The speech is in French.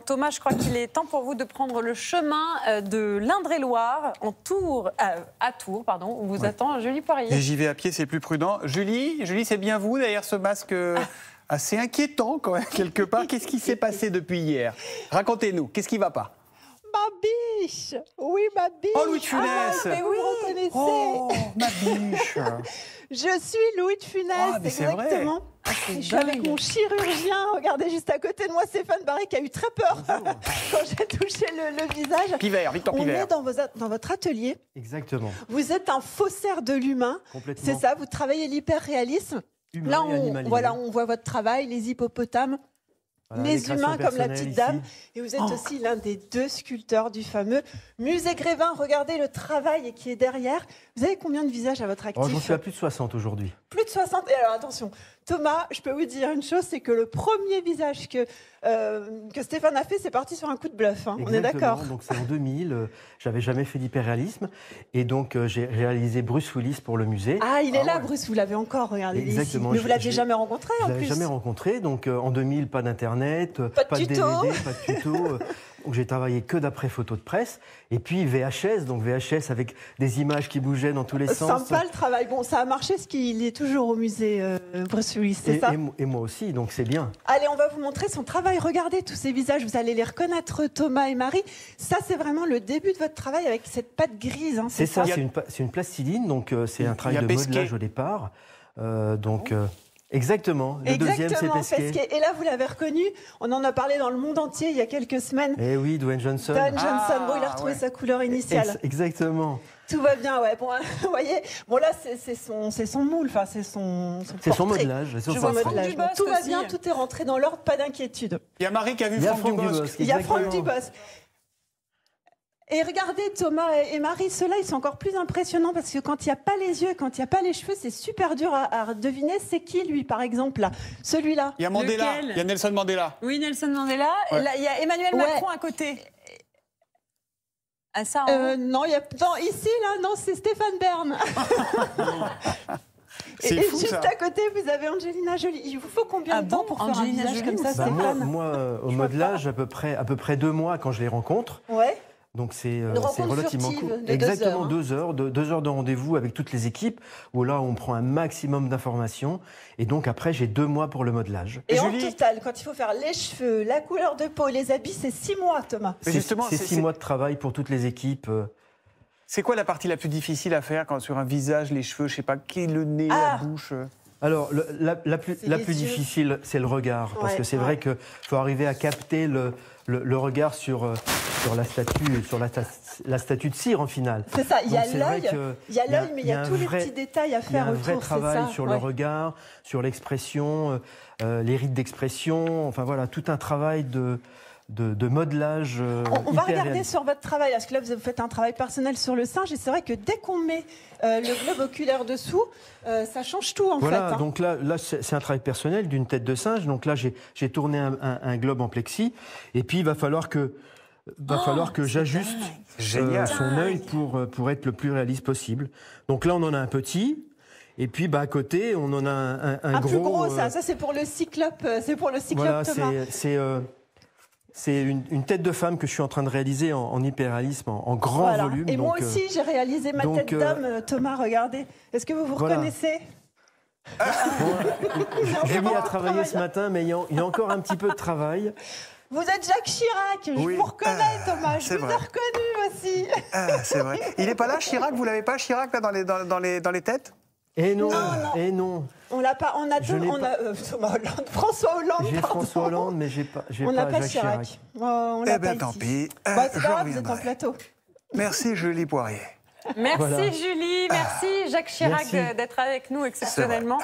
Thomas, je crois qu'il est temps pour vous de prendre le chemin de l'Indre-et-Loire à Tours, pardon, où vous attend Julie Poirier. Et j'y vais à pied, c'est plus prudent. Julie, c'est bien vous derrière ce masque assez inquiétant quand même, quelque part. Qu'est-ce qui s'est passé depuis hier? Racontez-nous, qu'est-ce qui ne va pas? Ma biche. Oui, ma biche. Oh, Louis de Funès. Mais oui, vous reconnaissez. Oh, ma biche. Je suis Louis de Funès, exactement. Je suis avec mon chirurgien. Regardez juste à côté de moi, Stéphane Barré, qui a eu très peur quand j'ai touché le visage. Pivert, Victor Pivert. On est dans votre atelier. Exactement. Vous êtes un faussaire de l'humain. Complètement. C'est ça, vous travaillez l'hyper-réalisme. Là, on voit votre travail, les hippopotames. Voilà, les humains comme la petite dame. Et vous êtes aussi l'un des 2 sculpteurs du fameux musée Grévin. Regardez le travail qui est derrière. Vous avez combien de visages à votre actif? J'en suis à plus de 60 aujourd'hui. Plus de 60. Et alors attention, Thomas, je peux vous dire une chose, c'est que le premier visage que Stéphane a fait, c'est parti sur un coup de bluff. Hein. On est d'accord? Donc c'est en 2000, j'avais jamais fait d'hyperréalisme. Et donc j'ai réalisé Bruce Willis pour le musée. Ah, il est là, ouais. Bruce, vous l'avez encore, regardez. Exactement. Mais vous l'aviez jamais rencontré en plus? Je l'avais jamais rencontré. Donc en 2000, pas d'internet, pas de DVD, pas de tuto. Donc j'ai travaillé que d'après photos de presse. Et puis VHS, donc VHS avec des images qui bougeaient dans tous les sens. Sympa le travail. Bon, ça a marché parce qu'il est toujours au musée Bruce Willis, c'est ça? Et moi aussi, donc c'est bien. Allez, on va vous montrer son travail. Regardez tous ces visages, vous allez les reconnaître, Thomas et Marie. Ça, c'est vraiment le début de votre travail avec cette pâte grise. Hein, c'est ça, c'est une plastiline, donc c'est un travail de modelage au départ. Exactement. Le deuxième, c'est Pesquet. Et là, vous l'avez reconnu. On en a parlé dans le monde entier il y a quelques semaines. Eh oui, Dwayne Johnson. Dwayne Johnson. Bon, il a retrouvé sa couleur initiale. Exactement. Tout va bien, ouais. Bon, vous voyez. Bon, là, c'est son moule. Enfin, c'est son modelage. Tout va bien. Tout est rentré dans l'ordre. Pas d'inquiétude. Il y a Marie qui a vu Franck Dubosc. Il y a Franck Dubosc. Et regardez, Thomas et Marie, ceux-là, ils sont encore plus impressionnants parce que quand il n'y a pas les yeux, quand il n'y a pas les cheveux, c'est super dur à deviner. C'est qui, lui, par exemple, là? Celui-là. Il y a Mandela. Il y a Nelson Mandela. Oui, Nelson Mandela. Ouais. Là, il y a Emmanuel Macron à côté. Ah, ça, non, ici, là, non, c'est Stéphane Bern. C'est fou, juste ça. À côté, vous avez Angelina Jolie. Il vous faut combien de temps pour faire un visage comme ça, Stéphane? Moi, au modelage, à peu près 2 mois quand je les rencontre. Ouais. Donc c'est relativement court. Exactement 2 heures, 2 heures de rendez-vous avec toutes les équipes où là on prend un maximum d'informations et donc après j'ai 2 mois pour le modelage. Et en total, quand il faut faire les cheveux, la couleur de peau, les habits, c'est 6 mois, Thomas. C'est 6 mois de travail pour toutes les équipes. C'est quoi la partie la plus difficile à faire quand sur un visage, les cheveux, je sais pas, le nez, la bouche? Alors, la plus difficile, c'est le regard. Parce que c'est vrai qu'il faut arriver à capter le regard sur la statue, sur la statue de cire en finale. C'est ça, il y a l'œil, mais il y a tous les petits détails à faire autour. Il y a un vrai travail sur le regard, sur l'expression, les rides d'expression, enfin voilà, tout un travail de modelage. On va regarder sur votre travail, parce que là vous faites un travail personnel sur le singe, et c'est vrai que dès qu'on met le globe oculaire dessous, ça change tout en fait. Voilà, donc là c'est un travail personnel d'une tête de singe, donc là j'ai tourné un globe en plexi, et puis il va falloir que j'ajuste son œil pour être le plus réaliste possible. Donc là on en a un petit. Et puis à côté, on en a un gros. Plus gros, ça c'est pour le cyclope, voilà, Thomas. C'est une tête de femme que je suis en train de réaliser en hyperréalisme, en grand volume. Et moi aussi, j'ai réalisé ma tête d'âme, Thomas, regardez. Est-ce que vous reconnaissez? Julie a travaillé ce matin, mais il y a encore un petit peu de travail. Vous êtes Jacques Chirac, je vous reconnais, Thomas, je vous ai reconnu aussi. C'est vrai. Il n'est pas là, Chirac? Vous l'avez pas, Chirac, là, dans les têtes? Eh non, eh non. On l'a pas. On a Thomas Hollande, François Hollande. J'ai François Hollande, mais j'ai pas Jacques Chirac. On l'a pas tant pis. C'est pas grave, vous êtes en plateau. Merci Julie Poirier. Merci Julie, merci Jacques Chirac d'être avec nous exceptionnellement.